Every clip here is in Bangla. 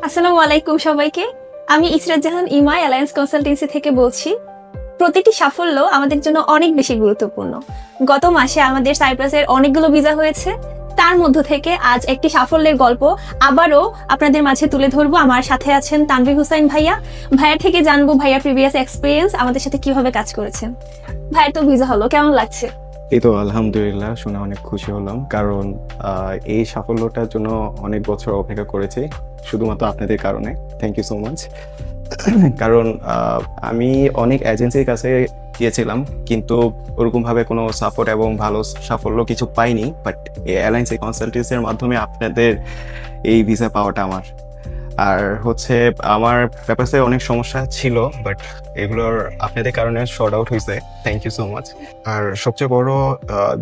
আসসালামু আলাইকুম সবাইকে। আমি ইসরাত জাহান ইমা অ্যালায়েন্স কনসালটেন্সি থেকে বলছি। প্রতিটি সাফল্য আমাদের জন্য অনেক বেশি গুরুত্বপূর্ণ। গত মাসে আমাদের সাইপ্রাসের অনেকগুলো ভিসা হয়েছে, তার মধ্য থেকে আজ একটি সাফল্যের গল্প আবারও আপনাদের মাঝে তুলে ধরবো। আমার সাথে আছেন তানভীর হুসাইন ভাইয়া। ভাইয়ার থেকে জানবো ভাইয়ার প্রিভিয়াস এক্সপিরিয়েন্স, আমাদের সাথে কিভাবে কাজ করেছেন। ভাইয়ার তো ভিসা হলো, কেমন লাগছে? এই তো আলহামদুলিল্লাহ, শুনে অনেক খুশি হলাম, কারণ এই সাফল্যটার জন্য অনেক বছর অপেক্ষা করেছি শুধুমাত্র আপনাদের কারণে। Thank you so much. কারণ আমি অনেক এজেন্সির কাছে গিয়েছিলাম, কিন্তু ওরকমভাবে কোনো সাপোর্ট এবং ভালো সাফল্য কিছু পাইনি। বাট এই অ্যালায়েন্স কনসালটেন্সির মাধ্যমে আপনাদের এই ভিসা পাওয়াটা আর আমার ব্যাপারে অনেক সমস্যা ছিল, বাট এগুলোর আপনাদের কারণে শর্ট আউট হয়েছে। Thank you so much. আর সবচেয়ে বড়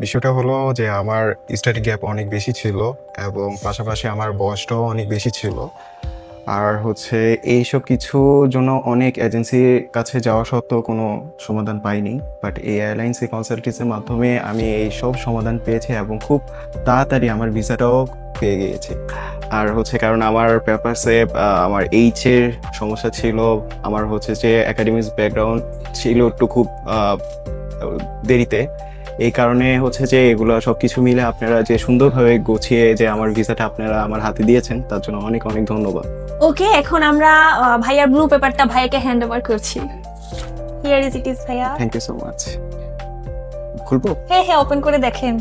বিষয়টা হলো যে আমার স্টাডি গ্যাপ অনেক বেশি ছিল, এবং পাশাপাশি আমার বয়সটাও অনেক বেশি ছিল। আর এইসব কিছুর জন্য অনেক এজেন্সির কাছে যাওয়া সত্ত্বেও কোনো সমাধান পাইনি। বাট এই এয়ারলাইন্স কনসালটেন্সির মাধ্যমে আমি এই সব সমাধান পেয়েছি, এবং খুব তাড়াতাড়ি আমার ভিসাটাও পেয়ে গিয়েছি। আর কারণ আমার পেপারসে আমার এইচের সমস্যা ছিল, আমার যে একাডেমিক ব্যাকগ্রাউন্ড ছিল একটু খুব দেরিতে। এই কারণে যে এগুলো সব কিছু মিলে আপনারা যে সুন্দরভাবে গুছিয়ে যে আমার ভিসাটা আপনারা আমার হাতে দিয়েছেন, তার জন্য অনেক অনেক ধন্যবাদ। ওকে, এখন আমরা ভাইয়ার ব্লু পেপারটা ভাইয়াকে হ্যান্ড ওভার করছি। হিয়ার ইজ ইট ইজ ভাইয়া। Thank you so much. খুলবো? হ্যাঁ হ্যাঁ, ওপেন করে দেখেন।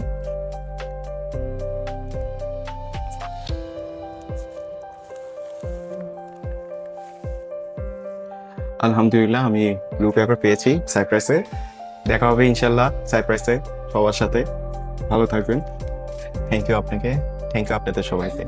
আলহামদুলিল্লাহ, আমি ব্লু পেপার পেয়েছি সাইপ্রাসে। দেখা হবে ইনশাল্লাহ সাইপ্রাসে সবার সাথে। ভালো থাকবেন। থ্যাংক ইউ আপনাকে, থ্যাংক ইউ আপনাদের সবাইকে।